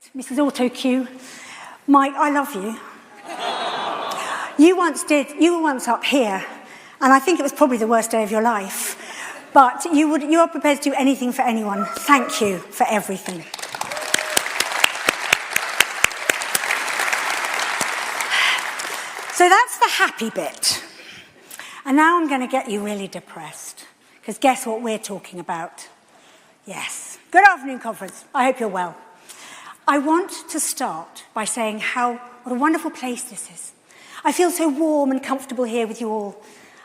Mrs. Auto-Cue, Mike, I love you. You were once up here, and I think it was probably the worst day of your life, but you are prepared to do anything for anyone. Thank you for everything. So that's the happy bit. And now I'm going to get you really depressed, because guess what we're talking about? Yes. Good afternoon, conference. I hope you're well. I want to start by saying what a wonderful place this is. I feel so warm and comfortable here with you all.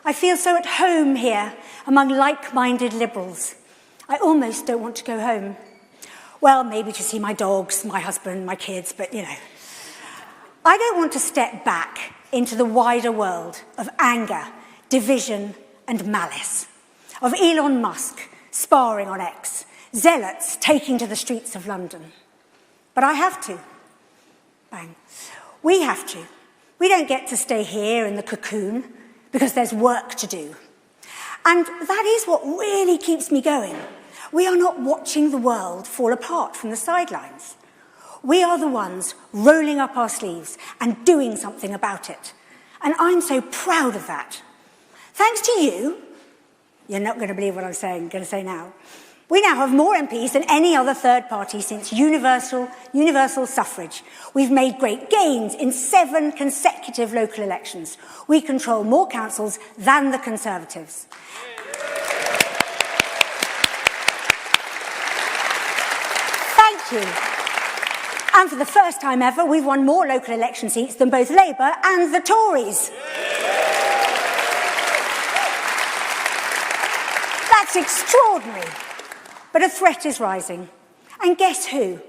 I feel so at home here among like-minded liberals. I almost don't want to go home. Well, maybe to see my dogs, my husband, my kids, but you know. I don't want to step back into the wider world of anger, division and malice, of Elon Musk sparring on X, zealots taking to the streets of London. But I have to. Bang. We have to. We don't get to stay here in the cocoon because there's work to do. And that is what really keeps me going. We are not watching the world fall apart from the sidelines. We are the ones rolling up our sleeves and doing something about it. And I'm so proud of that. Thanks to you, you're not going to believe what I'm going to say now, we now have more MPs than any other third party since universal suffrage. We've made great gains in 7 consecutive local elections. We control more councils than the Conservatives. Thank you. And for the first time ever, we've won more local election seats than both Labour and the Tories. That's extraordinary. But a threat is rising. And guess who?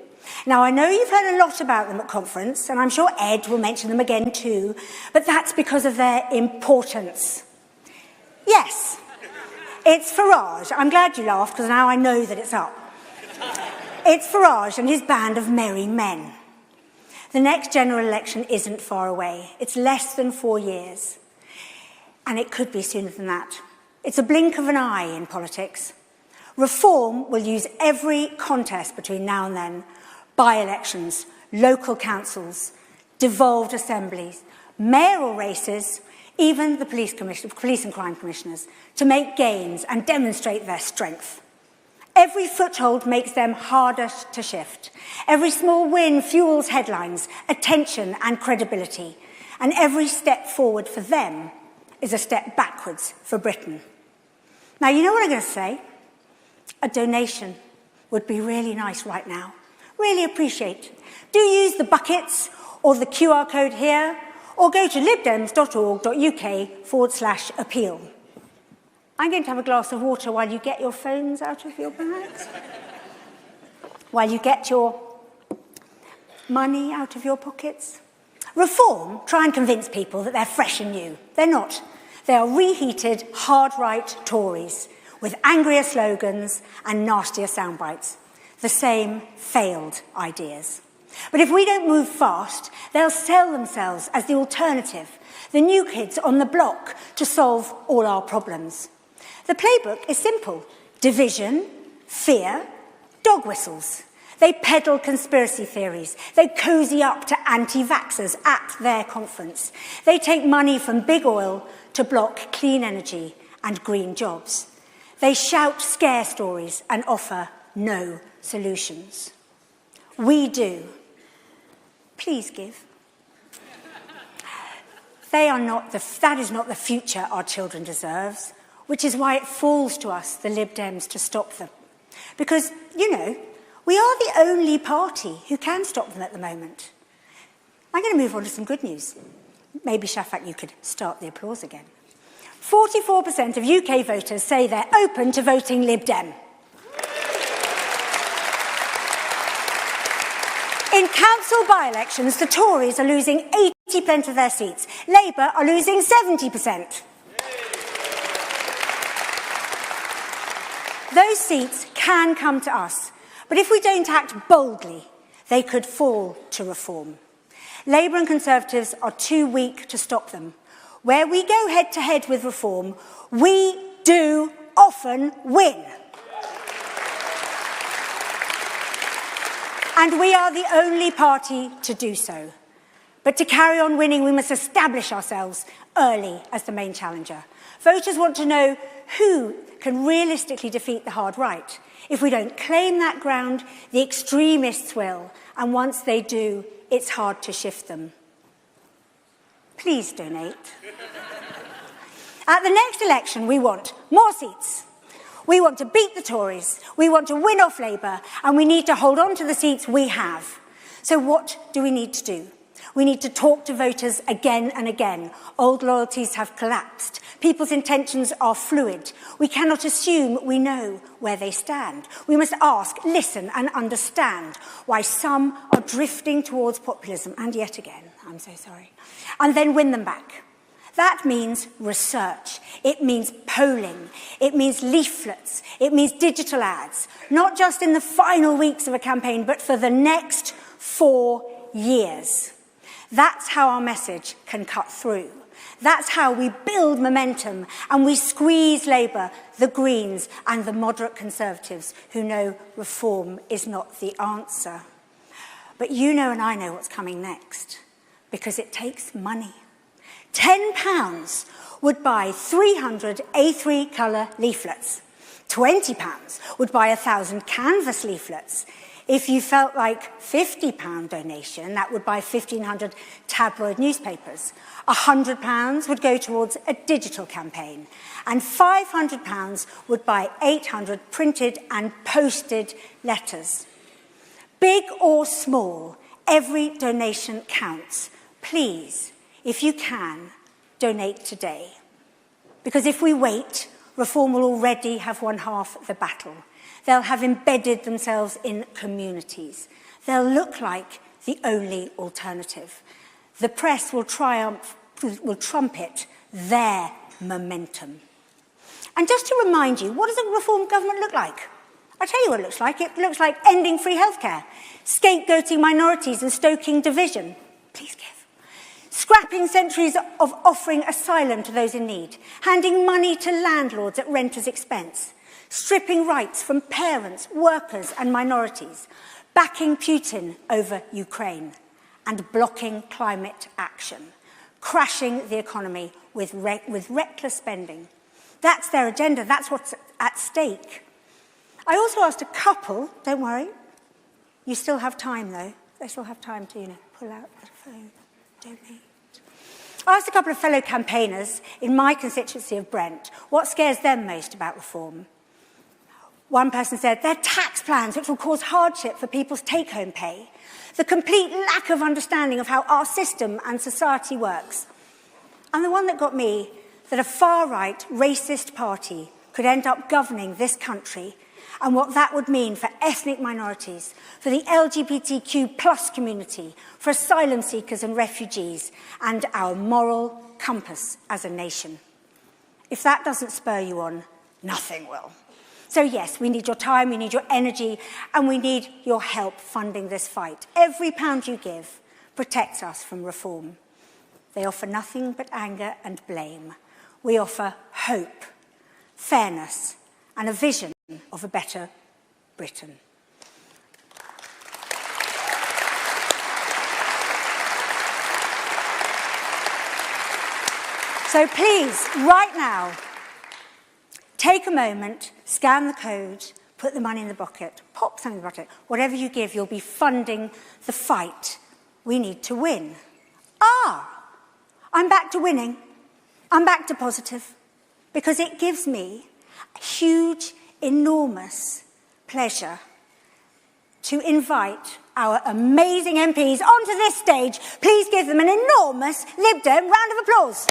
Now, I know you've heard a lot about them at conference, and I'm sure Ed will mention them again too, but that's because of their importance. Yes, it's Farage. I'm glad you laughed, because now I know that it's up. It's Farage and his band of merry men. The next general election isn't far away. It's less than 4 years. And it could be sooner than that. It's a blink of an eye in politics. Reform will use every contest between now and then, by-elections, local councils, devolved assemblies, mayoral races, even the police and crime commissioners, to make gains and demonstrate their strength. Every foothold makes them harder to shift. Every small win fuels headlines, attention and credibility. And every step forward for them is a step backwards for Britain. Now, you know what I'm going to say? A donation would be really nice right now. Really appreciate it. Do use the buckets or the QR code here, or go to libdems.org.uk/appeal. I'm going to have a glass of water while you get your phones out of your bags, while you get your money out of your pockets. Reform, try and convince people that they're fresh and new. They're not. They are reheated, hard-right Tories with angrier slogans and nastier soundbites. The same failed ideas. But if we don't move fast, they'll sell themselves as the alternative, the new kids on the block to solve all our problems. The playbook is simple. Division, fear, dog whistles. They peddle conspiracy theories. They cozy up to anti-vaxxers at their conference. They take money from big oil to block clean energy and green jobs. They shout scare stories and offer no solutions. We do. Please give. That is not the future our children deserve, which is why it falls to us, the Lib Dems, to stop them. Because, you know, we are the only party who can stop them at the moment. I'm going to move on to some good news. Maybe, Shafak, you could start the applause again. 44% of UK voters say they're open to voting Lib Dem. In council by-elections, the Tories are losing 80% of their seats. Labour are losing 70%. Those seats can come to us, but if we don't act boldly, they could fall to Reform. Labour and Conservatives are too weak to stop them. Where we go head-to-head with Reform, we do often win. And we are the only party to do so. But to carry on winning, we must establish ourselves early as the main challenger. Voters want to know who can realistically defeat the hard right. If we don't claim that ground, the extremists will, and once they do, it's hard to shift them. Please donate. At the next election, we want more seats. We want to beat the Tories. We want to win off Labour, and we need to hold on to the seats we have. So what do we need to do? We need to talk to voters again and again. Old loyalties have collapsed. People's intentions are fluid. We cannot assume we know where they stand. We must ask, listen and understand why some are drifting towards populism, and yet again, I'm so sorry, and then win them back. That means research. It means polling. It means leaflets. It means digital ads, not just in the final weeks of a campaign, but for the next 4 years. That's how our message can cut through. That's how we build momentum and we squeeze Labour, the Greens and the moderate Conservatives who know reform is not the answer. But you know and I know what's coming next, because it takes money. £10 would buy 300 A3 colour leaflets. £20 would buy 1,000 canvas leaflets. If you felt like £50 donation, that would buy 1,500 tabloid newspapers. £100 would go towards a digital campaign. And £500 would buy 800 printed and posted letters. Big or small, every donation counts. Please, if you can, donate today. Because if we wait, reform will already have won half the battle. They'll have embedded themselves in communities. They'll look like the only alternative. The press will trumpet their momentum. And just to remind you, what does a reform government look like? I'll tell you what it looks like. It looks like ending free healthcare, scapegoating minorities and stoking division. Please give. Scrapping centuries of offering asylum to those in need, handing money to landlords at renters' expense, stripping rights from parents, workers and minorities, backing Putin over Ukraine, and blocking climate action, crashing the economy with reckless spending. That's their agenda. That's what's at stake. I also asked a couple, don't worry, you still have time though. They still have time to, pull out the phone, donate. I asked a couple of fellow campaigners in my constituency of Brent what scares them most about reform. One person said their tax plans, which will cause hardship for people's take-home pay, the complete lack of understanding of how our system and society works. And the one that got me, that a far-right, racist party could end up governing this country and what that would mean for ethnic minorities, for the LGBTQ plus community, for asylum seekers and refugees, and our moral compass as a nation. If that doesn't spur you on, nothing will. So yes, we need your time, we need your energy, and we need your help funding this fight. Every pound you give protects us from reform. They offer nothing but anger and blame. We offer hope, fairness, and a vision of a better Britain. So please, right now, take a moment, scan the code, put the money in the bucket, pop something in the bucket. Whatever you give, you'll be funding the fight we need to win. I'm back to winning. I'm back to positive. Because it gives me a huge, enormous pleasure to invite our amazing MPs onto this stage. Please give them an enormous Lib Dem round of applause.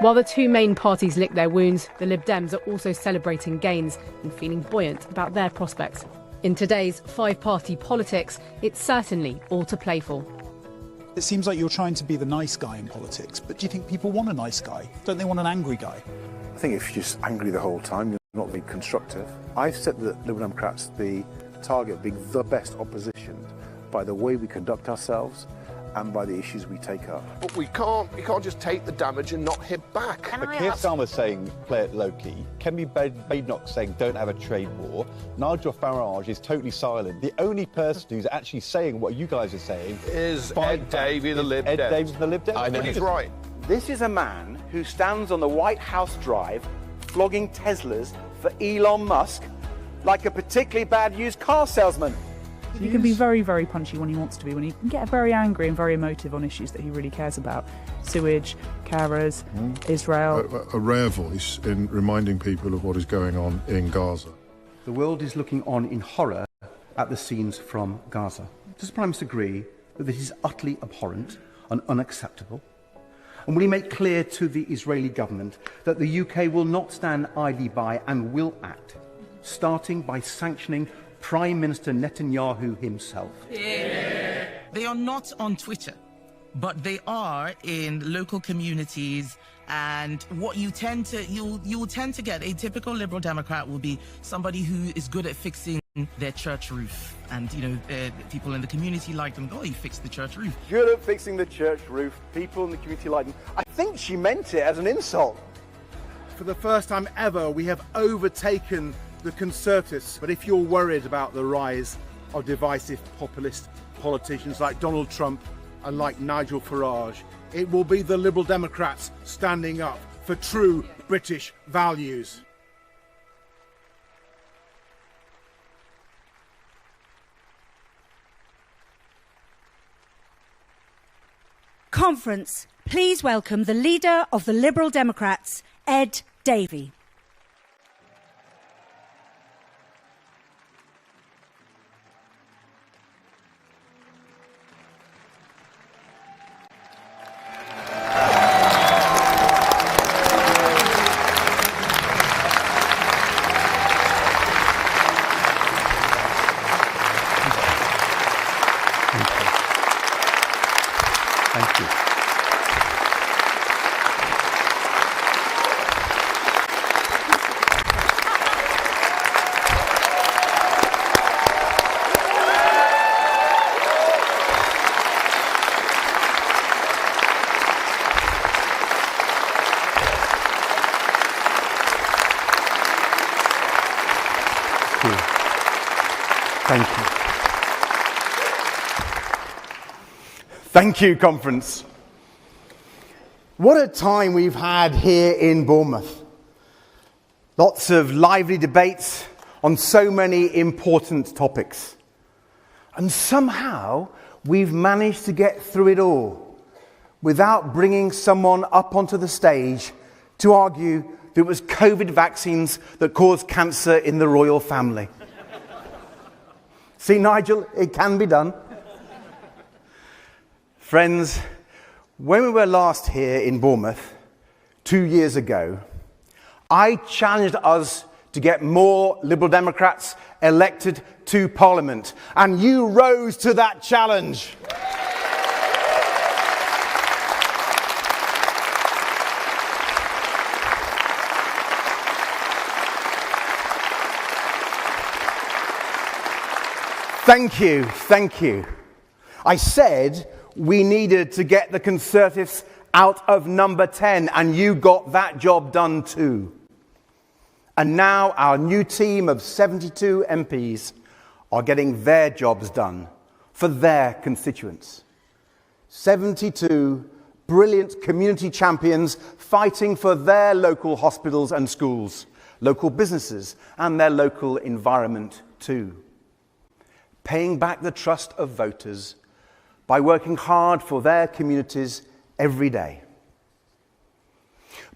While the two main parties lick their wounds, the Lib Dems are also celebrating gains and feeling buoyant about their prospects. In today's five-party politics, it's certainly all to play for. It seems like you're trying to be the nice guy in politics, but do you think people want a nice guy? Don't they want an angry guy? I think if you're just angry the whole time, you're not being constructive. I've set the Liberal Democrats the target of being the best opposition by the way we conduct ourselves and by the issues we take up. But we can't just take the damage and not hit back. But Keir Starmer's saying play it low-key. Kemi Badenoch's saying don't have a trade war. Nigel Farage is totally silent. The only person who's actually saying what you guys are saying is Ed Davey, the Lib Dems. Ed Davey, the Lib Dems. I think he's right. This is a man who stands on the White House drive flogging Teslas for Elon Musk like a particularly bad used car salesman. He can be very, very punchy when he wants to be, when he can get very angry and very emotive on issues that he really cares about. Sewage, carers, Israel. A rare voice in reminding people of what is going on in Gaza. The world is looking on in horror at the scenes from Gaza. Does the Prime Minister agree that this is utterly abhorrent and unacceptable? And will he make clear to the Israeli government that the UK will not stand idly by and will act, starting by sanctioning Prime Minister Netanyahu himself? Yeah. They are not on Twitter, but they are in local communities. And what you tend to you'll tend to get, a typical Liberal Democrat will be somebody who is good at fixing their church roof, and people in the community like them. Oh, you fixed the church roof. Good at fixing the church roof. People in the community like them. I think she meant it as an insult. For the first time ever, we have overtaken the Conservatives. But if you're worried about the rise of divisive populist politicians like Donald Trump and like Nigel Farage, it will be the Liberal Democrats standing up for true British values. Conference, please welcome the leader of the Liberal Democrats, Ed Davey. Thank you. Thank you. Thank you, Conference. What a time we've had here in Bournemouth. Lots of lively debates on so many important topics. And somehow we've managed to get through it all without bringing someone up onto the stage to argue that it was COVID vaccines that caused cancer in the royal family. See, Nigel, it can be done. Friends, when we were last here in Bournemouth 2 years ago, I challenged us to get more Liberal Democrats elected to Parliament, and you rose to that challenge. Thank you, thank you. I said we needed to get the Conservatives out of number 10, and you got that job done too. And now our new team of 72 MPs are getting their jobs done for their constituents. 72 brilliant community champions fighting for their local hospitals and schools, local businesses, and their local environment too. Paying back the trust of voters by working hard for their communities every day.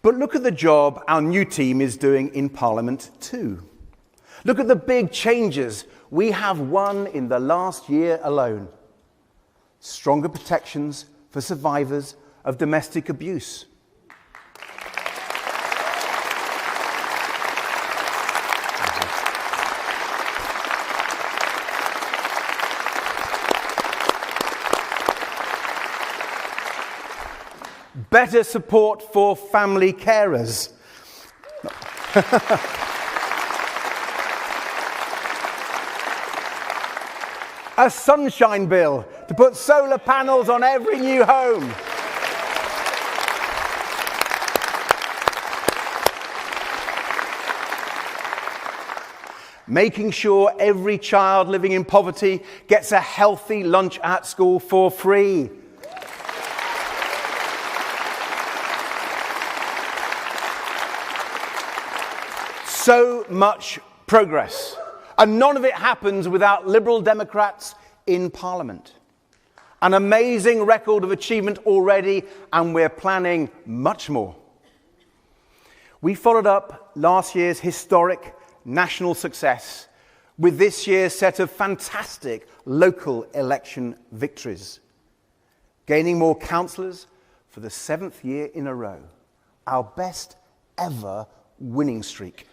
But look at the job our new team is doing in Parliament too. Look at the big changes we have won in the last year alone. Stronger protections for survivors of domestic abuse. Better support for family carers. A sunshine bill to put solar panels on every new home. Making sure every child living in poverty gets a healthy lunch at school for free. So much progress. And none of it happens without Liberal Democrats in Parliament. An amazing record of achievement already, and we're planning much more. We followed up last year's historic national success with this year's set of fantastic local election victories. Gaining more councillors for the 7th year in a row. Our best ever winning streak.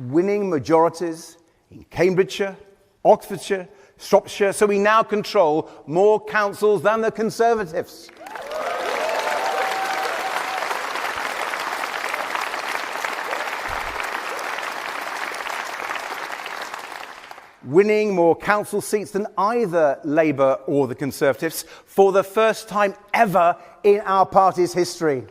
Winning majorities in Cambridgeshire, Oxfordshire, Shropshire, so we now control more councils than the Conservatives. Winning more council seats than either Labour or the Conservatives for the first time ever in our party's history.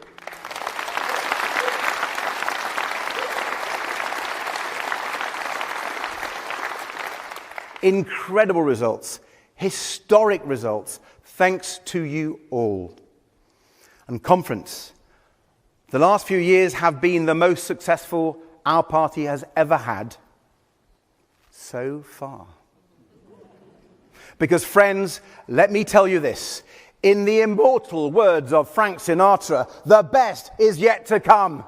Incredible results, historic results, thanks to you all. And conference, the last few years have been the most successful our party has ever had so far. Because friends, let me tell you this, in the immortal words of Frank Sinatra, the best is yet to come.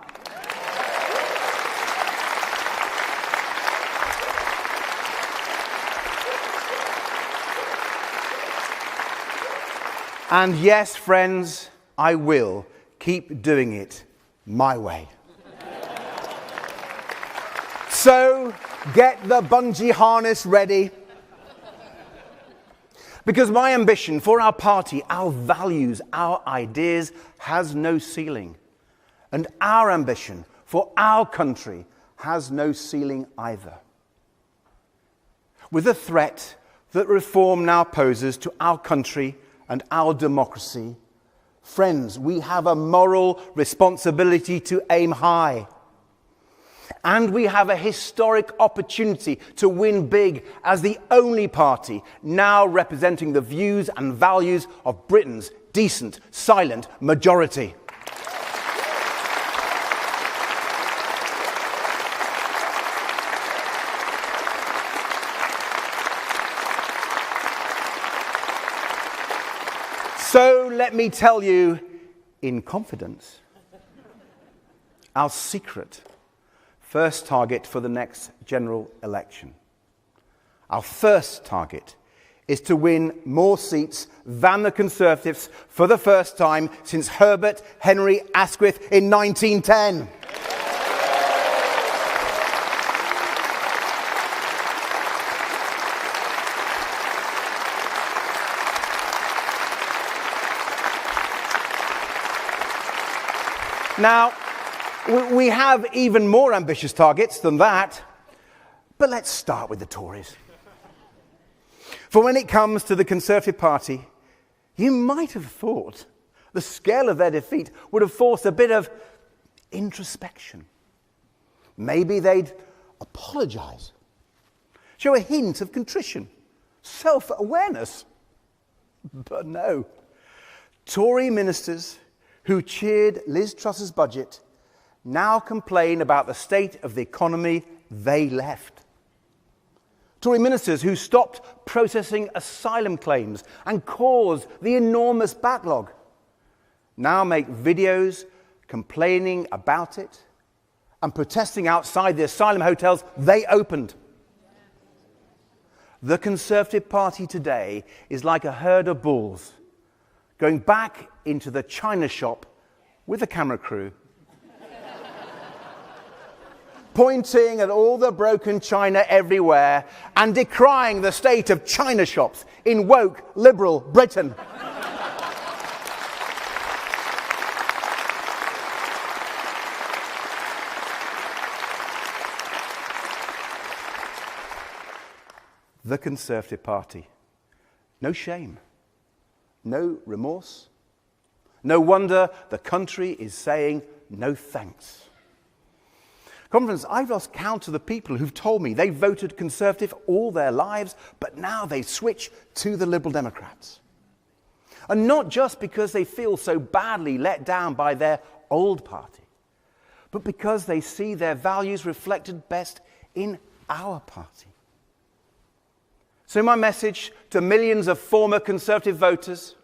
And yes, friends, I will keep doing it my way. So, get the bungee harness ready. Because my ambition for our party, our values, our ideas has no ceiling. And our ambition for our country has no ceiling either. With the threat that reform now poses to our country and our democracy, friends, we have a moral responsibility to aim high. And we have a historic opportunity to win big as the only party now representing the views and values of Britain's decent, silent majority. So let me tell you in confidence our secret first target for the next general election. Our first target is to win more seats than the Conservatives for the first time since Herbert Henry Asquith in 1910. Now, we have even more ambitious targets than that, but let's start with the Tories. For when it comes to the Conservative Party, you might have thought the scale of their defeat would have forced a bit of introspection. Maybe they'd apologise, show a hint of contrition, self-awareness. But no. Tory ministers who cheered Liz Truss's budget now complain about the state of the economy they left. Tory ministers who stopped processing asylum claims and caused the enormous backlog now make videos complaining about it and protesting outside the asylum hotels they opened. The Conservative Party today is like a herd of bulls going back into the china shop with a camera crew, pointing at all the broken china everywhere and decrying the state of china shops in woke, liberal Britain. The Conservative Party. No shame, no remorse. No wonder the country is saying no thanks. Conference, I've lost count of the people who've told me they voted Conservative all their lives, but now they switch to the Liberal Democrats. And not just because they feel so badly let down by their old party, but because they see their values reflected best in our party. So my message to millions of former Conservative voters,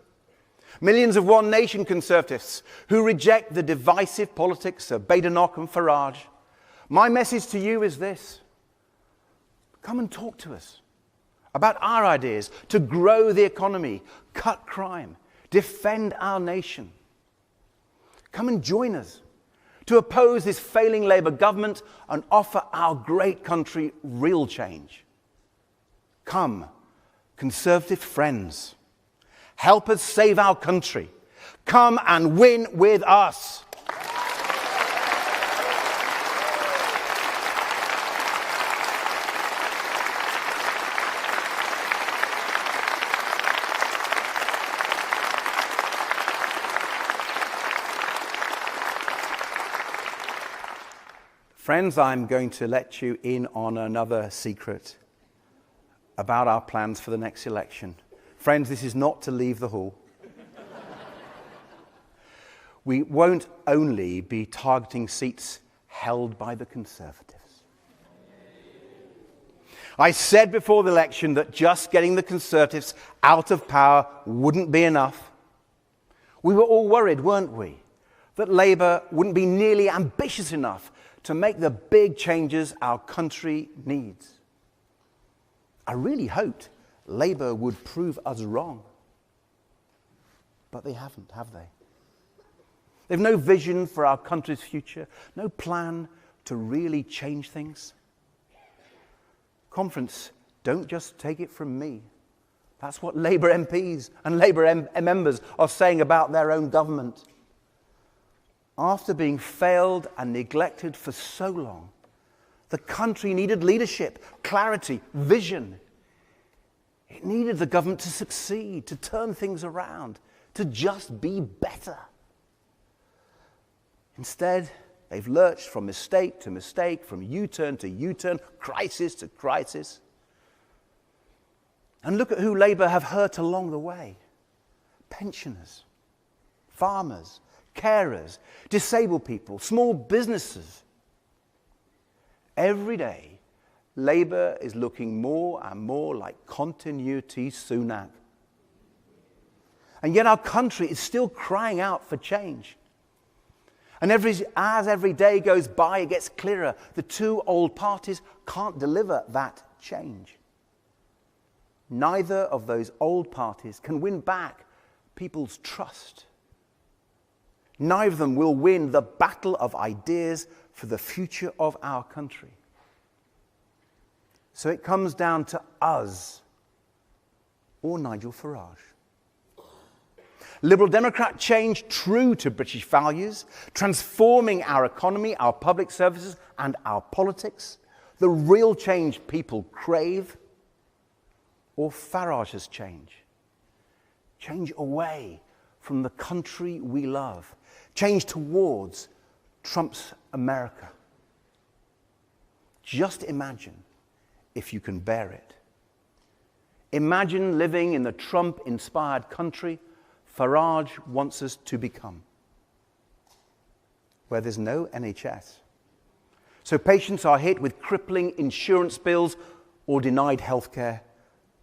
millions of One Nation Conservatives who reject the divisive politics of Badenoch and Farage, my message to you is this: come and talk to us about our ideas to grow the economy, cut crime, defend our nation. Come and join us to oppose this failing Labour government and offer our great country real change. Come, Conservative friends, help us save our country. Come and win with us. Friends, I'm going to let you in on another secret about our plans for the next election. Friends, this is not to leave the hall. We won't only be targeting seats held by the Conservatives. I said before the election that just getting the Conservatives out of power wouldn't be enough. We were all worried, weren't we, that Labour wouldn't be nearly ambitious enough to make the big changes our country needs. I really hoped Labour would prove us wrong. But they haven't, have they? They've no vision for our country's future, no plan to really change things. Conference, don't just take it from me. That's what Labour MPs and Labour members are saying about their own government. After being failed and neglected for so long, the country needed leadership, clarity, vision. It needed the government to succeed, to turn things around, to just be better. Instead, they've lurched from mistake to mistake, from U-turn to U-turn, crisis to crisis. And look at who Labour have hurt along the way. Pensioners, farmers, carers, disabled people, small businesses. Every day, Labour is looking more and more like continuity Sunak. And yet our country is still crying out for change. And as every day goes by, it gets clearer. The two old parties can't deliver that change. Neither of those old parties can win back people's trust. Neither of them will win the battle of ideas for the future of our country. So it comes down to us or Nigel Farage. Liberal Democrat change true to British values, transforming our economy, our public services, and our politics. The real change people crave. Or Farage's change. Change away from the country we love. Change towards Trump's America. Just imagine if you can bear it. Imagine living in the Trump-inspired country Farage wants us to become, where there's no NHS. So patients are hit with crippling insurance bills or denied healthcare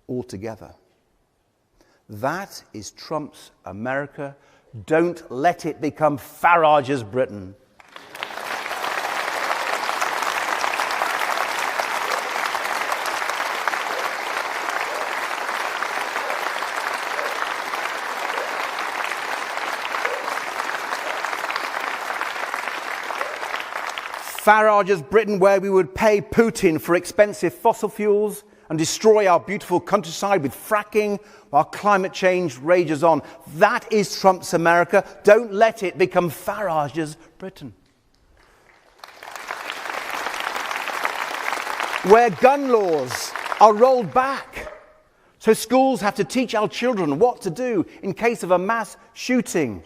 altogether. That is Trump's America. Don't let it become Farage's Britain. Farage's Britain, where we would pay Putin for expensive fossil fuels and destroy our beautiful countryside with fracking while climate change rages on. That is Trump's America. Don't let it become Farage's Britain. Where gun laws are rolled back, so schools have to teach our children what to do in case of a mass shooting.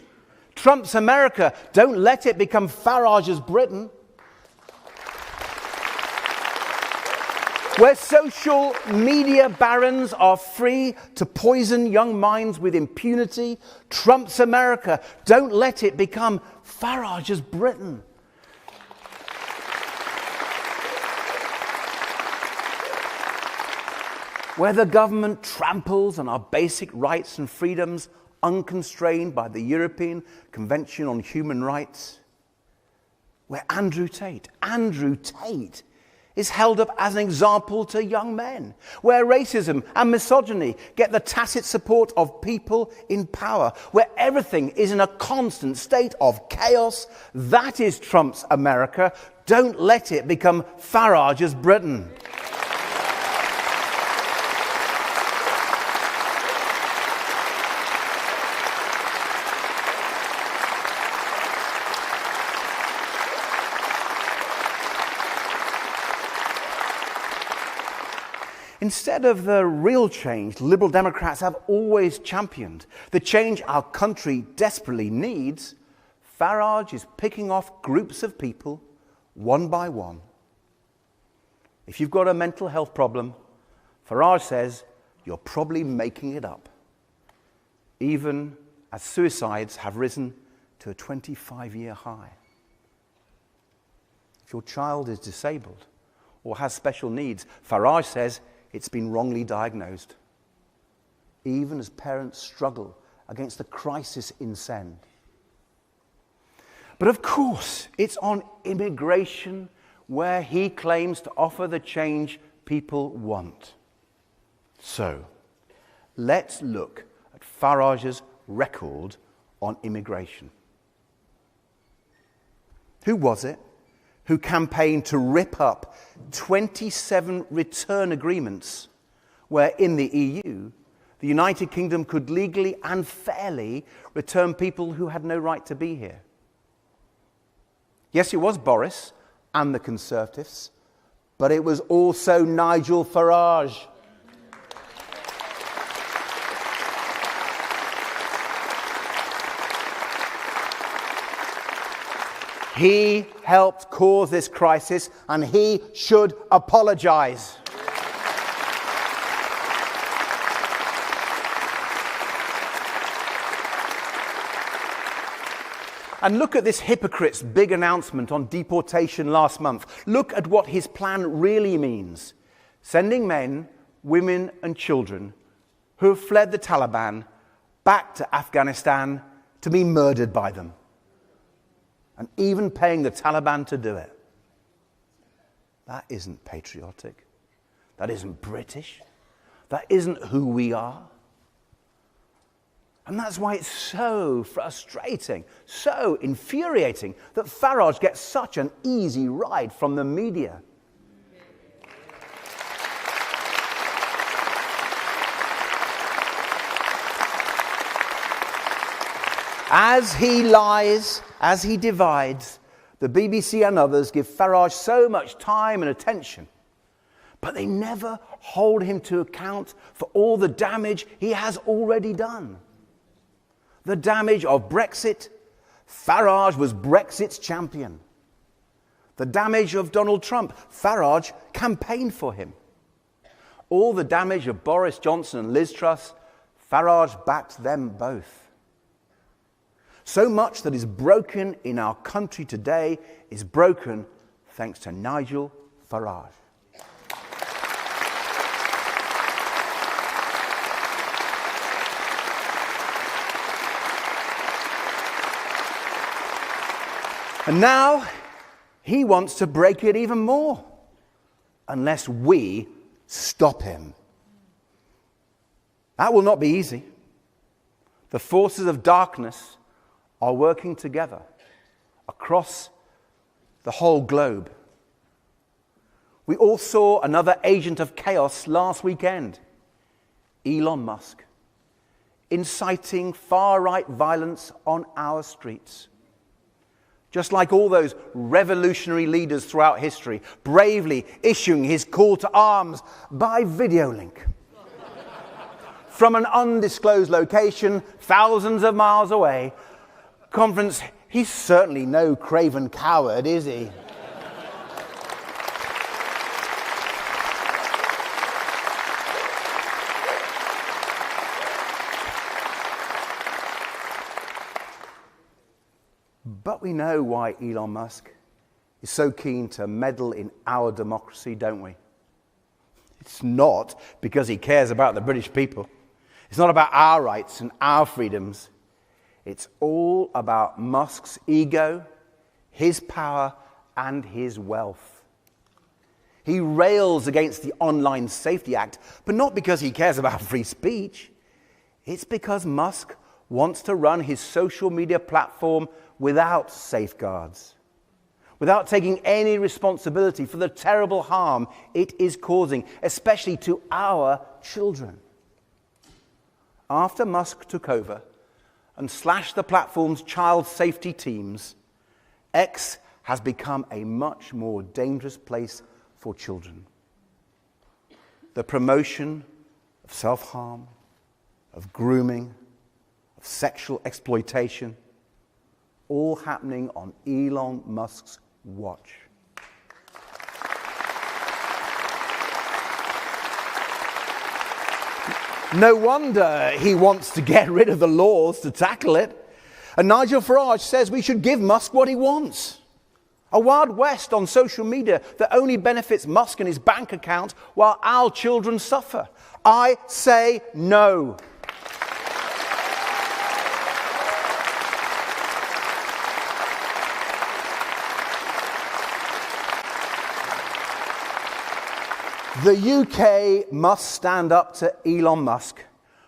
Trump's America. Don't let it become Farage's Britain. Where social media barons are free to poison young minds with impunity. Trump's America. Don't let it become Farage's Britain. Where the government tramples on our basic rights and freedoms unconstrained by the European Convention on Human Rights. Where Andrew Tate is held up as an example to young men. Where racism and misogyny get the tacit support of people in power. Where everything is in a constant state of chaos. That is Trump's America. Don't let it become Farage's Britain. Instead of the real change Liberal Democrats have always championed, the change our country desperately needs, Farage is picking off groups of people one by one. If you've got a mental health problem, Farage says you're probably making it up, even as suicides have risen to a 25-year high. If your child is disabled or has special needs, Farage says it's been wrongly diagnosed, even as parents struggle against the crisis in send. But of course, it's on immigration where he claims to offer the change people want. So, let's look at Farage's record on immigration. Who was it who campaigned to rip up 27 return agreements where in the EU, the United Kingdom could legally and fairly return people who had no right to be here? Yes, it was Boris and the Conservatives, but it was also Nigel Farage. He helped cause this crisis, and he should apologise. And look at this hypocrite's big announcement on deportation last month. Look at what his plan really means. Sending men, women and children who have fled the Taliban back to Afghanistan to be murdered by them. And even paying the Taliban to do it. That isn't patriotic. That isn't British. That isn't who we are. And that's why it's so frustrating, so infuriating that Farage gets such an easy ride from the media. As he lies, as he divides, the BBC and others give Farage so much time and attention, but they never hold him to account for all the damage he has already done. The damage of Brexit, Farage was Brexit's champion. The damage of Donald Trump, Farage campaigned for him. All the damage of Boris Johnson and Liz Truss, Farage backed them both. So much that is broken in our country today is broken thanks to Nigel Farage. And now he wants to break it even more, unless we stop him. That will not be easy. The forces of darkness are working together across the whole globe. We all saw another agent of chaos last weekend, Elon Musk, inciting far-right violence on our streets. Just like all those revolutionary leaders throughout history, bravely issuing his call to arms by video link. From an undisclosed location, thousands of miles away. Conference, he's certainly no craven coward, is he? But we know why Elon Musk is so keen to meddle in our democracy, don't we? It's not because he cares about the British people. It's not about our rights and our freedoms. It's all about Musk's ego, his power, and his wealth. He rails against the Online Safety Act, but not because he cares about free speech. It's because Musk wants to run his social media platform without safeguards, without taking any responsibility for the terrible harm it is causing, especially to our children. After Musk took over and slashed the platform's child safety teams, X has become a much more dangerous place for children. The promotion of self-harm, of grooming, of sexual exploitation, all happening on Elon Musk's watch. No wonder he wants to get rid of the laws to tackle it. And Nigel Farage says we should give Musk what he wants. A Wild West on social media that only benefits Musk and his bank account while our children suffer. I say no. The UK must stand up to Elon Musk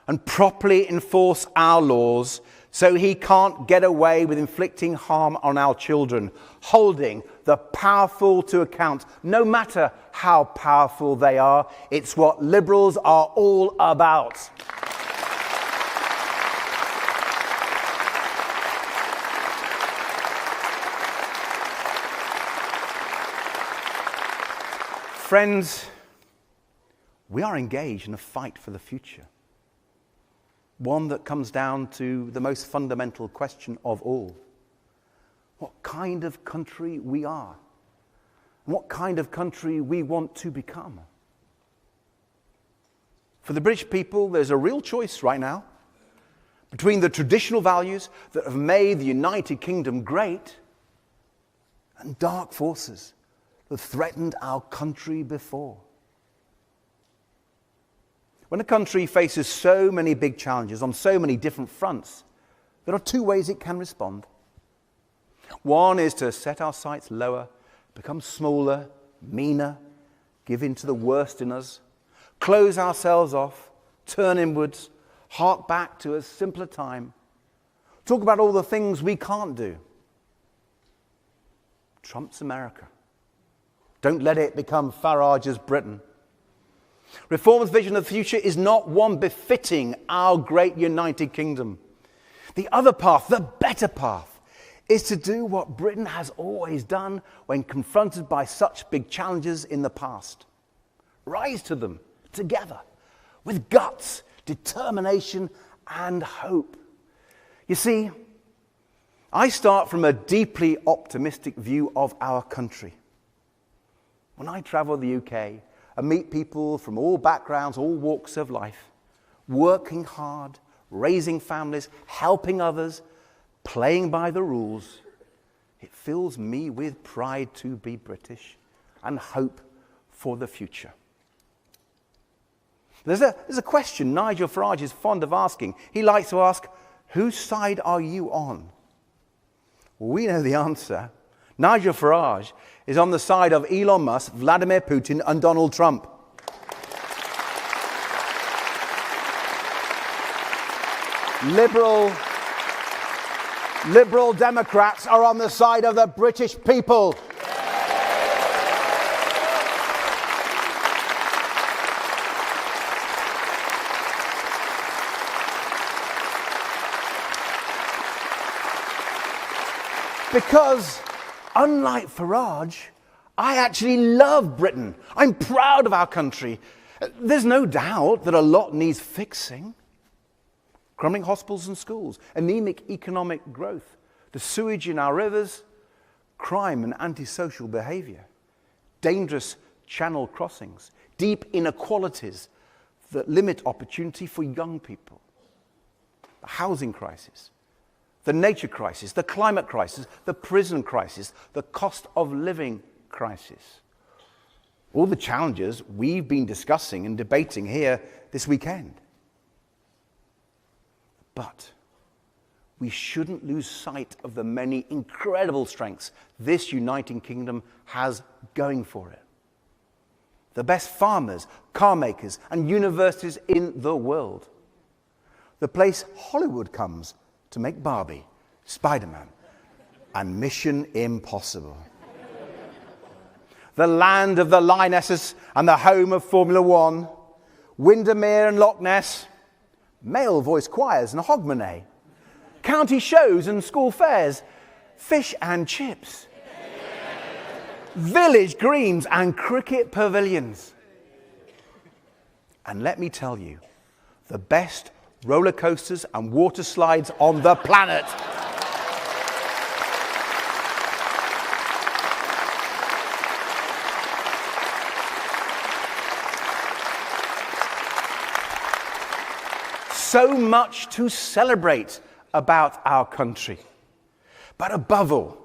and properly enforce our laws so he can't get away with inflicting harm on our children, holding the powerful to account, no matter how powerful they are. It's what liberals are all about. Friends, we are engaged in a fight for the future. One that comes down to the most fundamental question of all. What kind of country we are. And what kind of country we want to become. For the British people, there's a real choice right now between the traditional values that have made the United Kingdom great and dark forces that threatened our country before. When a country faces so many big challenges on so many different fronts, there are two ways it can respond. One is to set our sights lower, become smaller, meaner, give in to the worst in us, close ourselves off, turn inwards, hark back to a simpler time, talk about all the things we can't do. Trump's America. Don't let it become Farage's Britain. Reform's vision of the future is not one befitting our great United Kingdom. The other path, the better path, is to do what Britain has always done when confronted by such big challenges in the past. Rise to them together with guts, determination, and hope. You see, I start from a deeply optimistic view of our country. When I travel the UK, I meet people from all backgrounds, all walks of life, working hard, raising families, helping others, playing by the rules. It fills me with pride to be British and hope for the future. There's a question Nigel Farage is fond of asking. He likes to ask, whose side are you on? Well, we know the answer. Nigel Farage is on the side of Elon Musk, Vladimir Putin, and Donald Trump. Liberal Democrats are on the side of the British people. Because, unlike Farage, I actually love Britain. I'm proud of our country. There's no doubt that a lot needs fixing. Crumbling hospitals and schools, anemic economic growth, the sewage in our rivers, crime and antisocial behaviour, dangerous channel crossings, deep inequalities that limit opportunity for young people, the housing crisis, the nature crisis, the climate crisis, the prison crisis, the cost of living crisis. All the challenges we've been discussing and debating here this weekend. But we shouldn't lose sight of the many incredible strengths this uniting kingdom has going for it. The best farmers, car makers, and universities in the world. The place Hollywood comes to make Barbie, Spider-Man, and Mission Impossible. The land of the Lionesses and the home of Formula One, Windermere and Loch Ness, male voice choirs and Hogmanay, county shows and school fairs, fish and chips, village greens and cricket pavilions. And let me tell you, the best roller coasters and water slides on the planet. So much to celebrate about our country. But above all,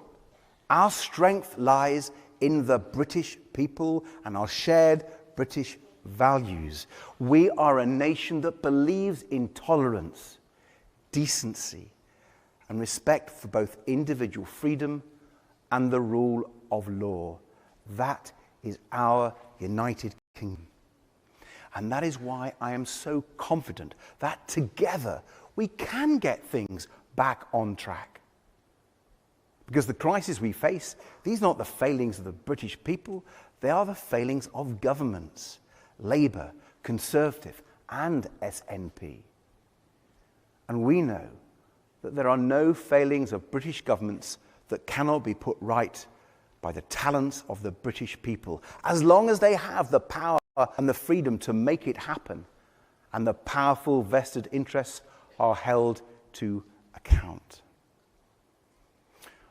our strength lies in the British people and our shared British values. We are a nation that believes in tolerance, decency, and respect for both individual freedom and the rule of law. That is our united kingdom. And that is why I am so confident that together we can get things back on track. Because the crises we face, these are not the failings of the British people, they are the failings of governments, Labour, Conservative, and SNP. And we know that there are no failings of British governments that cannot be put right by the talents of the British people, as long as they have the power and the freedom to make it happen, and the powerful vested interests are held to account.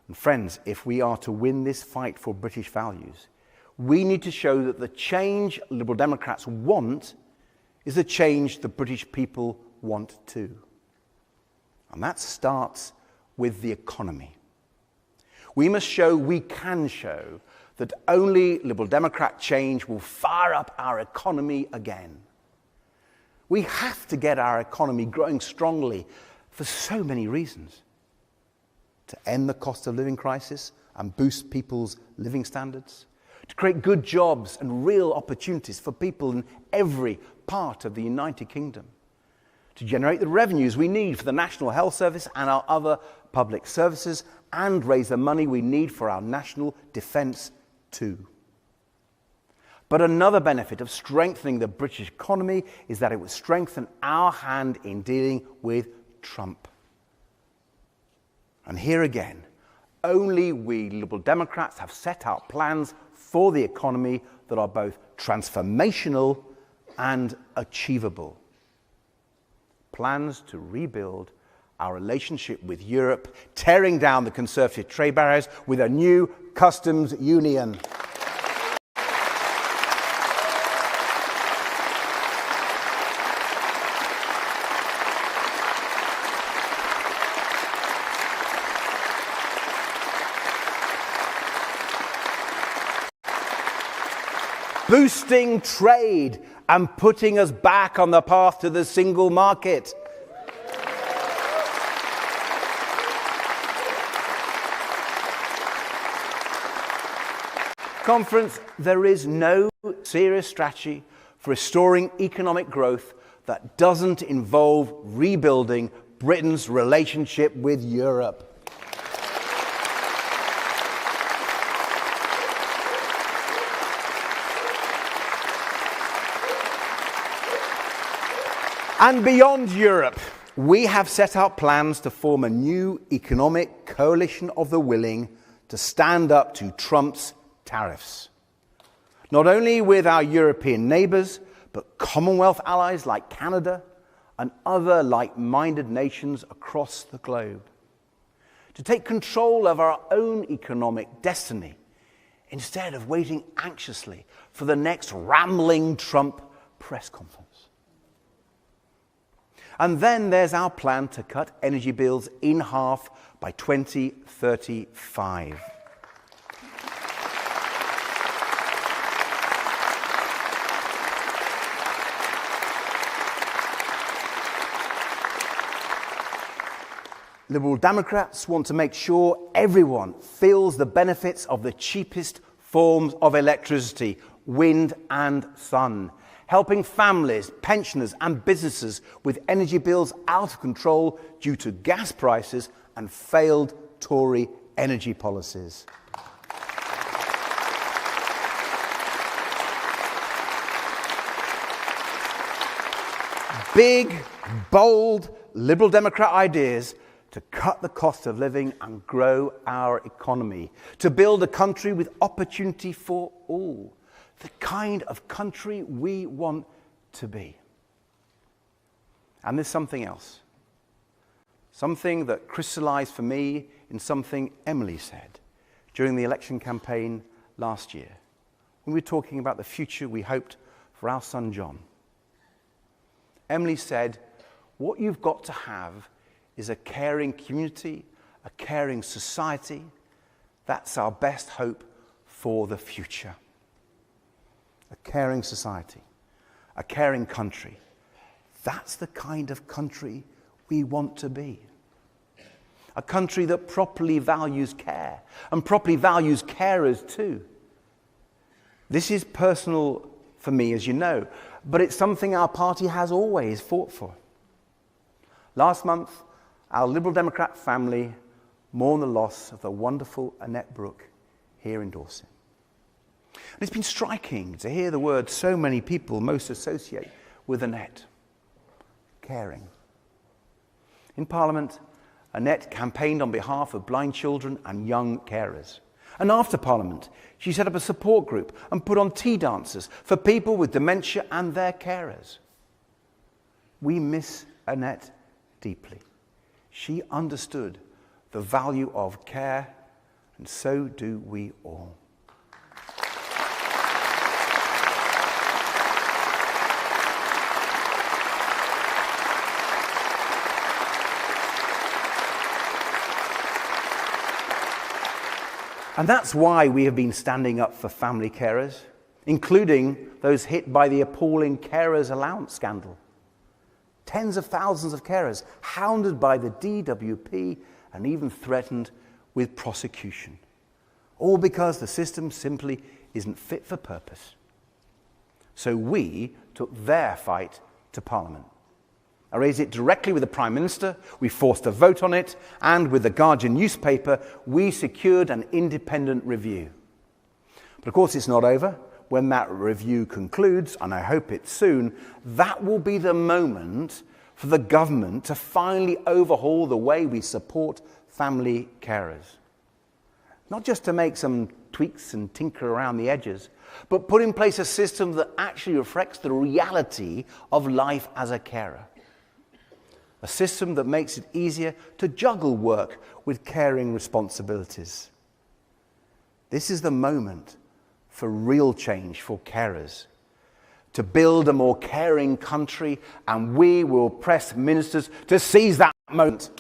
And friends, if we are to win this fight for British values, we need to show that the change Liberal Democrats want is the change the British people want too. And that starts with the economy. We must show, we can show, that only Liberal Democrat change will fire up our economy again. We have to get our economy growing strongly for so many reasons. To end the cost of living crisis and boost people's living standards, to create good jobs and real opportunities for people in every part of the United Kingdom, to generate the revenues we need for the National Health Service and our other public services, and raise the money we need for our national defence too. But another benefit of strengthening the British economy is that it would strengthen our hand in dealing with Trump. And here again, only we Liberal Democrats have set out plans for the economy that are both transformational and achievable. Plans to rebuild our relationship with Europe, tearing down the conservative trade barriers with a new customs union. Boosting trade and putting us back on the path to the single market. Conference, there is no serious strategy for restoring economic growth that doesn't involve rebuilding Britain's relationship with Europe. And beyond Europe, We have set out plans to form a new economic coalition of the willing to stand up to Trump's tariffs. Not only with our European neighbours, but Commonwealth allies like Canada and other like-minded nations across the globe. To take control of our own economic destiny instead of waiting anxiously for the next rambling Trump press conference. And then there's our plan to cut energy bills in half by 2035. Liberal Democrats want to make sure everyone feels the benefits of the cheapest forms of electricity, wind and sun, helping families, pensioners and businesses with energy bills out of control due to gas prices and failed Tory energy policies. Big, bold Liberal Democrat ideas to cut the cost of living and grow our economy, to build a country with opportunity for all, the kind of country we want to be. And there's something else, something that crystallized for me in something Emily said during the election campaign last year, when we were talking about the future we hoped for our son John. Emily said, what you've got to have is a caring community, a caring society. That's our best hope for the future. A caring society, a caring country. That's the kind of country we want to be. A country that properly values care, and properly values carers too. This is personal for me, as you know, but it's something our party has always fought for. Last month, our Liberal Democrat family mourned the loss of the wonderful Annette Brooke here in Dorset. And it's been striking to hear the word so many people most associate with Annette: caring. In Parliament, Annette campaigned on behalf of blind children and young carers. And after Parliament, she set up a support group and put on tea dances for people with dementia and their carers. We miss Annette deeply. She understood the value of care, and so do we all. And that's why we have been standing up for family carers, including those hit by the appalling carers allowance scandal. Tens of thousands of carers hounded by the DWP and even threatened with prosecution. All because the system simply isn't fit for purpose. So we took their fight to Parliament. I raised it directly with the Prime Minister, we forced a vote on it, and with the Guardian newspaper, we secured an independent review. But of course it's not over. When that review concludes, and I hope it's soon, that will be the moment for the government to finally overhaul the way we support family carers. Not just to make some tweaks and tinker around the edges, but put in place a system that actually reflects the reality of life as a carer. A system that makes it easier to juggle work with caring responsibilities. This is the moment for real change for carers, to build a more caring country, and we will press ministers to seize that moment.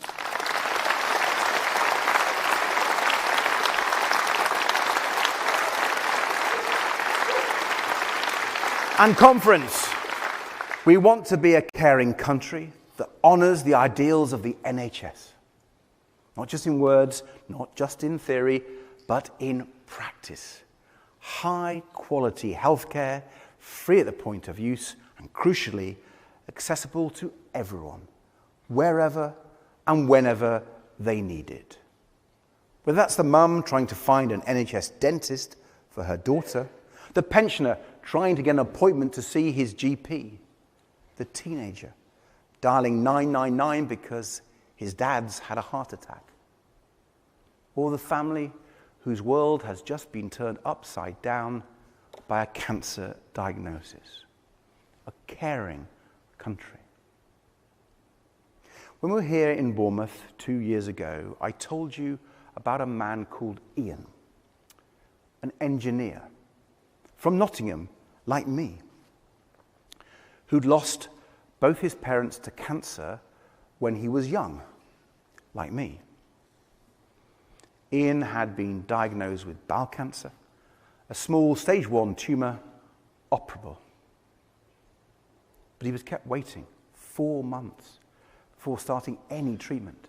And conference, we want to be a caring country that honours the ideals of the NHS. Not just in words, not just in theory, but in practice. High quality healthcare, free at the point of use, and crucially, accessible to everyone, wherever and whenever they need it. Whether that's the mum trying to find an NHS dentist for her daughter, the pensioner trying to get an appointment to see his GP, the teenager dialing 999 because his dad's had a heart attack. Or the family whose world has just been turned upside down by a cancer diagnosis. A caring country. When we were here in Bournemouth 2 years ago, I told you about a man called Ian, an engineer from Nottingham, like me, who'd lost both his parents to cancer when he was young, like me. Ian had been diagnosed with bowel cancer, a small stage 1 tumour, operable. But he was kept waiting 4 months before starting any treatment.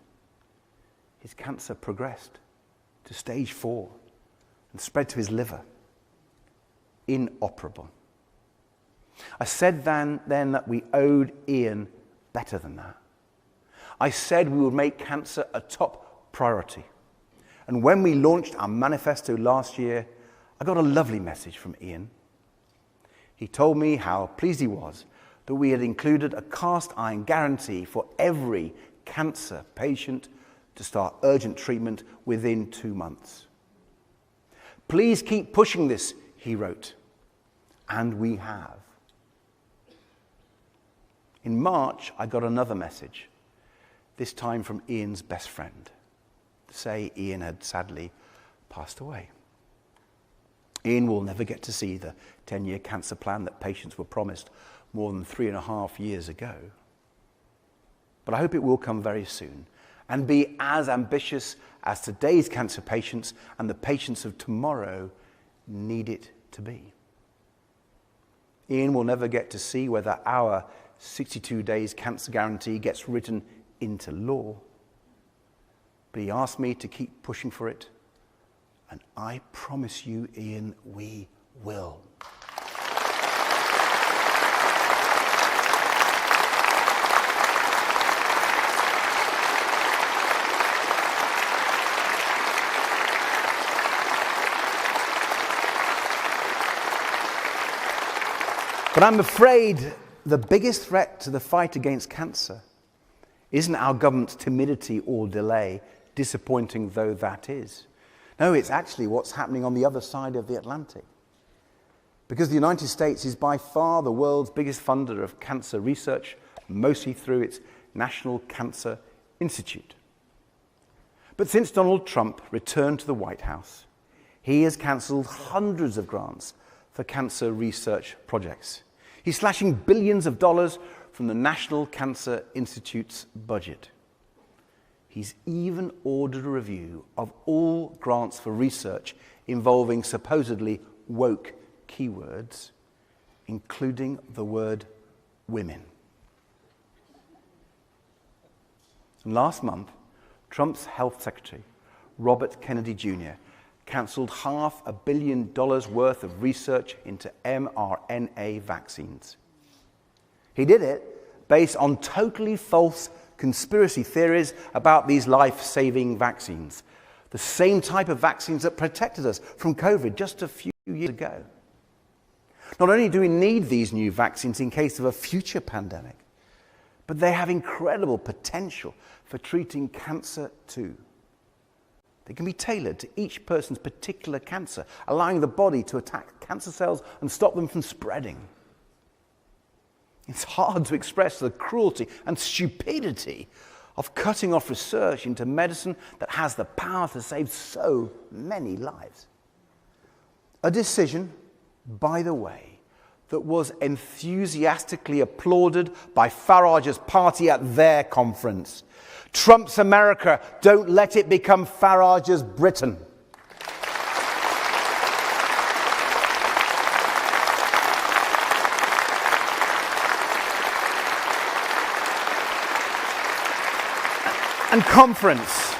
His cancer progressed to stage 4 and spread to his liver. Inoperable. I said then that we owed Ian better than that. I said we would make cancer a top priority. And when we launched our manifesto last year, I got a lovely message from Ian. He told me how pleased he was that we had included a cast iron guarantee for every cancer patient to start urgent treatment within 2 months. Please keep pushing this, he wrote. And we have. In March, I got another message, this time from Ian's best friend, to say Ian had sadly passed away. Ian will never get to see the 10-year cancer plan that patients were promised more than 3.5 years ago. But I hope it will come very soon and be as ambitious as today's cancer patients and the patients of tomorrow need it to be. Ian will never get to see whether our 62 days cancer guarantee gets written into law. But he asked me to keep pushing for it, and I promise you, Ian, we will. But I'm afraid the biggest threat to the fight against cancer isn't our government's timidity or delay, disappointing though that is. No, it's actually what's happening on the other side of the Atlantic. Because the United States is by far the world's biggest funder of cancer research, mostly through its National Cancer Institute. But since Donald Trump returned to the White House, he has cancelled hundreds of grants for cancer research projects. He's slashing billions of dollars from the National Cancer Institute's budget. He's even ordered a review of all grants for research involving supposedly woke keywords, including the word women. And last month, Trump's health secretary, Robert Kennedy Jr., cancelled $500 million worth of research into mRNA vaccines. He did it based on totally false conspiracy theories about these life-saving vaccines, the same type of vaccines that protected us from COVID just a few years ago. Not only do we need these new vaccines in case of a future pandemic, but they have incredible potential for treating cancer too. They can be tailored to each person's particular cancer, allowing the body to attack cancer cells and stop them from spreading. It's hard to express the cruelty and stupidity of cutting off research into medicine that has the power to save so many lives. A decision, by the way, that was enthusiastically applauded by Farage's party at their conference. Trump's America, don't let it become Farage's Britain. And conference,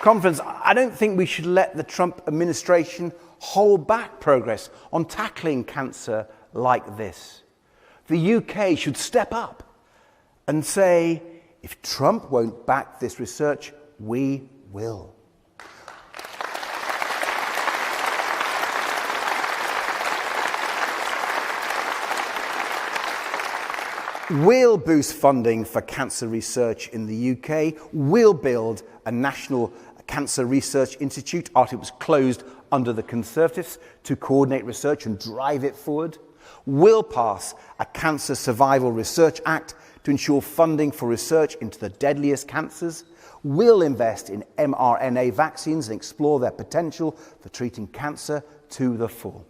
I don't think we should let the Trump administration hold back progress on tackling cancer like this. The UK should step up and say, if Trump won't back this research, we will. We'll boost funding for cancer research in the UK. We'll build a national cancer research institute after it was closed under the Conservatives to coordinate research and drive it forward. We'll pass a Cancer Survival Research Act to ensure funding for research into the deadliest cancers. We'll invest in mRNA vaccines and explore their potential for treating cancer to the full.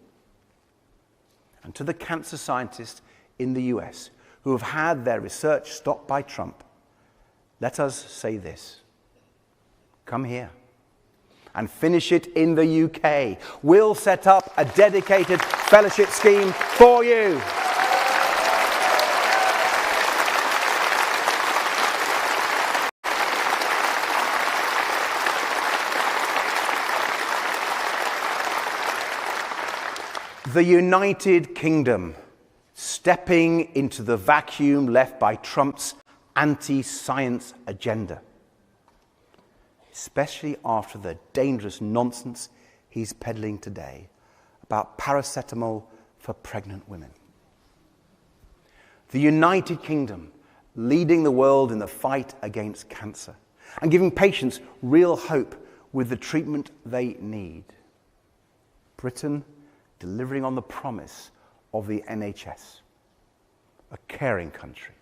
And to the cancer scientists in the US who have had their research stopped by Trump, let us say this: come here and finish it in the UK. We'll set up a dedicated fellowship scheme for you. The United Kingdom, stepping into the vacuum left by Trump's anti-science agenda, especially after the dangerous nonsense he's peddling today about paracetamol for pregnant women. The United Kingdom, leading the world in the fight against cancer and giving patients real hope with the treatment they need. Britain, delivering on the promise of the NHS. A caring country,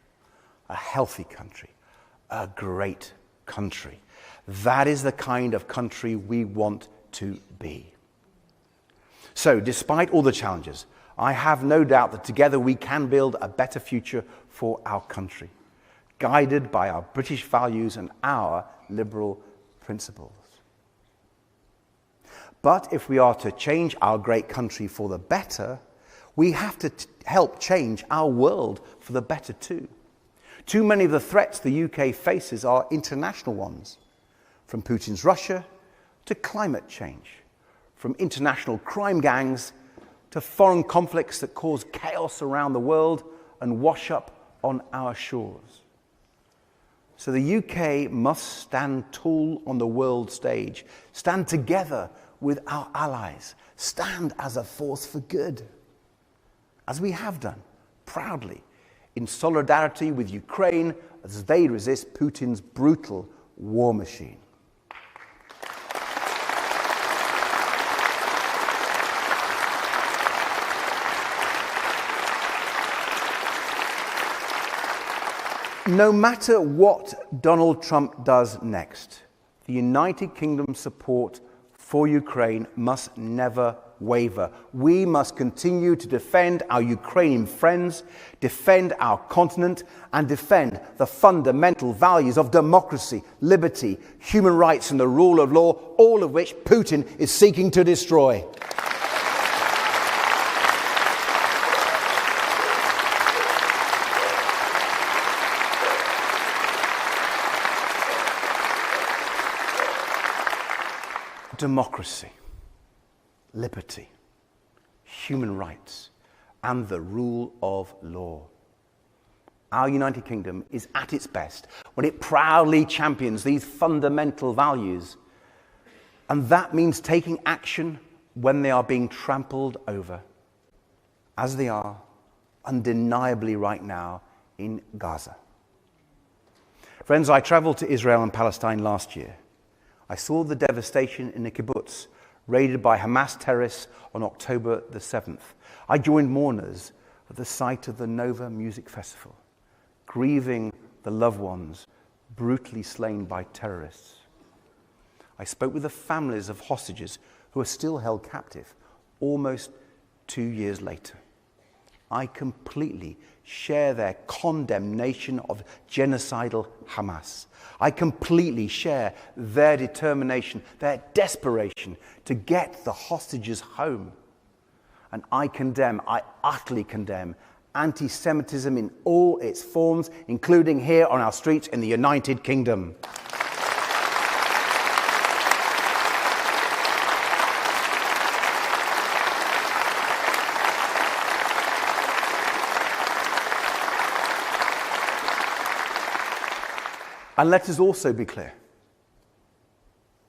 a healthy country, a great country. That is the kind of country we want to be. So, despite all the challenges, I have no doubt that together we can build a better future for our country, guided by our British values and our liberal principles. But if we are to change our great country for the better, we have to help change our world for the better too. Too many of the threats the UK faces are international ones, from Putin's Russia to climate change, from international crime gangs to foreign conflicts that cause chaos around the world and wash up on our shores. So the UK must stand tall on the world stage, stand together with our allies, stand as a force for good, as we have done, proudly, in solidarity with Ukraine as they resist Putin's brutal war machine. No matter what Donald Trump does next, the United Kingdom's support for Ukraine must never waver. We must continue to defend our Ukrainian friends, defend our continent, and defend the fundamental values of democracy, liberty, human rights, and the rule of law, all of which Putin is seeking to destroy. Democracy, liberty, human rights, and the rule of law. Our United Kingdom is at its best when it proudly champions these fundamental values. And that means taking action when they are being trampled over, as they are undeniably right now in Gaza. Friends, I traveled to Israel and Palestine last year. I saw the devastation in the kibbutz, raided by Hamas terrorists on October the 7th. I joined mourners at the site of the Nova Music Festival, grieving the loved ones brutally slain by terrorists. I spoke with the families of hostages who are still held captive almost 2 years later. I completely share their condemnation of genocidal Hamas. I completely share their determination, their desperation to get the hostages home. And I utterly condemn anti-Semitism in all its forms, including here on our streets in the United Kingdom. And let us also be clear,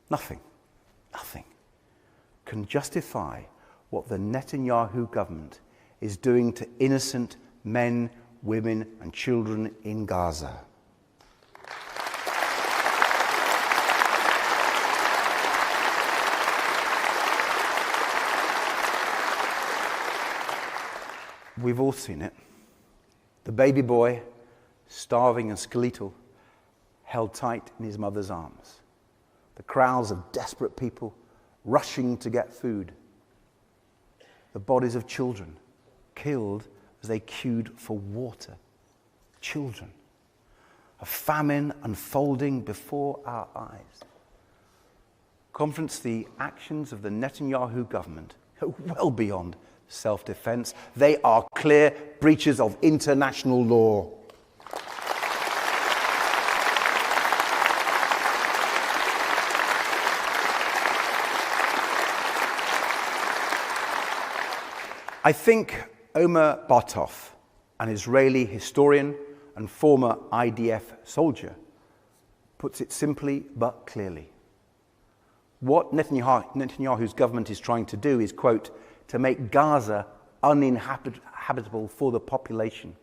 nothing can justify what the Netanyahu government is doing to innocent men, women and children in Gaza. We've all seen it. The baby boy, starving and skeletal, held tight in his mother's arms. The crowds of desperate people rushing to get food. The bodies of children killed as they queued for water. Children. A famine unfolding before our eyes. Conference, the actions of the Netanyahu government are well beyond self-defense. They are clear breaches of international law. I think Omer Bartov, an Israeli historian and former IDF soldier, puts it simply but clearly. What Netanyahu's government is trying to do is, quote, to make Gaza uninhabitable for the population.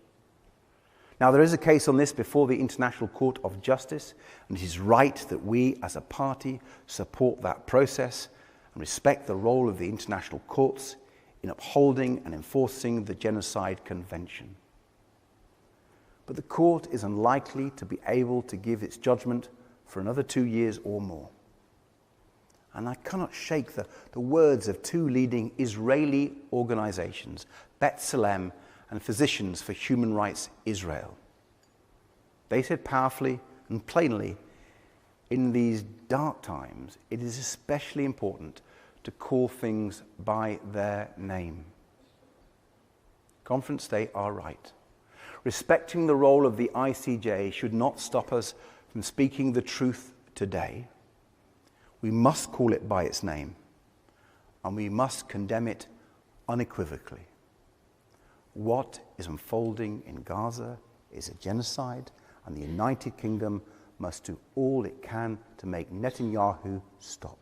Now, there is a case on this before the International Court of Justice, and it is right that we as a party support that process and respect the role of the international courts in upholding and enforcing the Genocide Convention. But the court is unlikely to be able to give its judgment for another 2 years or more. And I cannot shake the words of two leading Israeli organizations, B'Tselem and Physicians for Human Rights Israel. They said powerfully and plainly, in these dark times, it is especially important to call things by their name. Conference, they are right. Respecting the role of the ICJ should not stop us from speaking the truth today. We must call it by its name, and we must condemn it unequivocally. What is unfolding in Gaza is a genocide, and the United Kingdom must do all it can to make Netanyahu stop.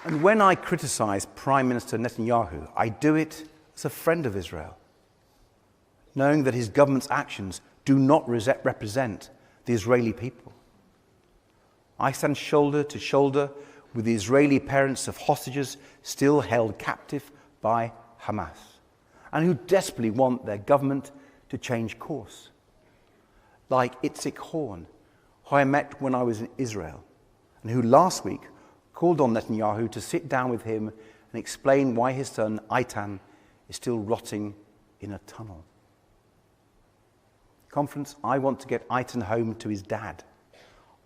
And when I criticize Prime Minister Netanyahu, I do it as a friend of Israel, knowing that his government's actions do not represent the Israeli people. I stand shoulder to shoulder with the Israeli parents of hostages still held captive by Hamas, and who desperately want their government to change course. Like Itzik Horn, who I met when I was in Israel, and who last week called on Netanyahu to sit down with him and explain why his son, Eitan, is still rotting in a tunnel. Conference, I want to get Eitan home to his dad.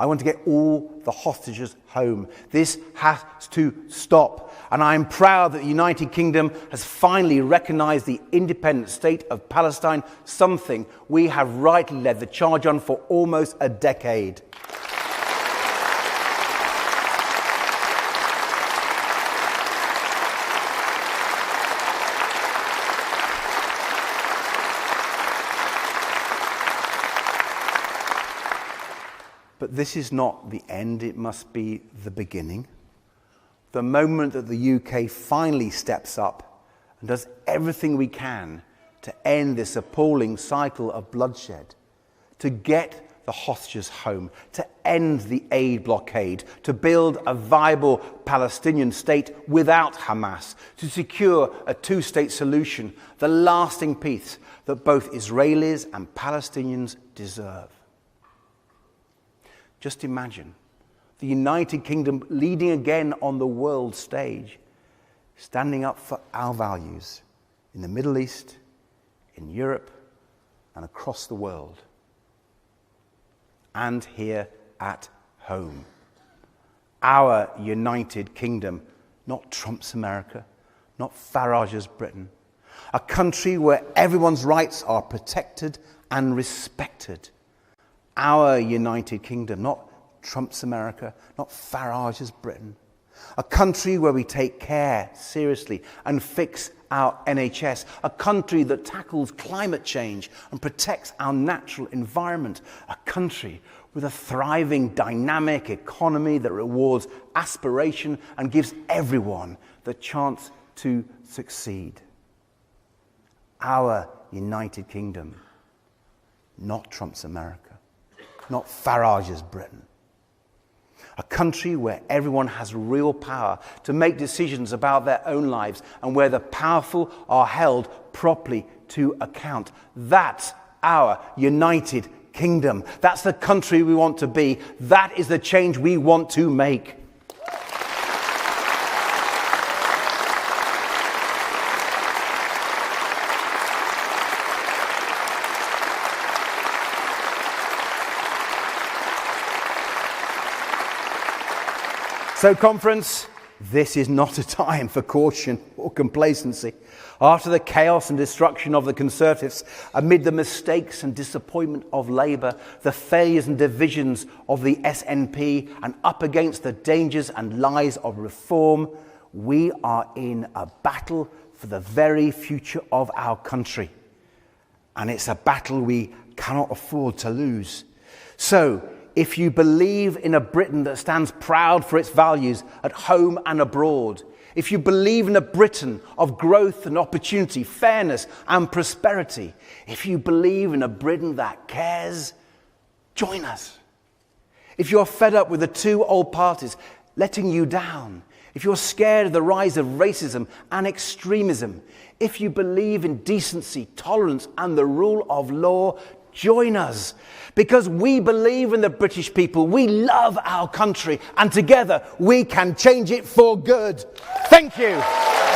I want to get all the hostages home. This has to stop. And I am proud that the United Kingdom has finally recognized the independent state of Palestine, something we have rightly led the charge on for almost a decade. But this is not the end, it must be the beginning. The moment that the UK finally steps up and does everything we can to end this appalling cycle of bloodshed, to get the hostages home, to end the aid blockade, to build a viable Palestinian state without Hamas, to secure a two-state solution, the lasting peace that both Israelis and Palestinians deserve. Just imagine the United Kingdom leading again on the world stage, standing up for our values in the Middle East, in Europe, and across the world. And here at home. Our United Kingdom, not Trump's America, not Farage's Britain. A country where everyone's rights are protected and respected. Our United Kingdom, not Trump's America, not Farage's Britain. A country where we take care seriously and fix our NHS. A country that tackles climate change and protects our natural environment. A country with a thriving, dynamic economy that rewards aspiration and gives everyone the chance to succeed. Our United Kingdom, not Trump's America, not Farage's Britain. A country where everyone has real power to make decisions about their own lives and where the powerful are held properly to account. That's our United Kingdom. That's the country we want to be. That is the change we want to make. So, conference, this is not a time for caution or complacency. After the chaos and destruction of the Conservatives, amid the mistakes and disappointment of Labour, the failures and divisions of the SNP, and up against the dangers and lies of reform, we are in a battle for the very future of our country. And it's a battle we cannot afford to lose. So, if you believe in a Britain that stands proud for its values at home and abroad, if you believe in a Britain of growth and opportunity, fairness and prosperity, if you believe in a Britain that cares, join us. If you're fed up with the two old parties letting you down, if you're scared of the rise of racism and extremism, if you believe in decency, tolerance and the rule of law, join us, because we believe in the British people. We love our country, and together we can change it for good. Thank you.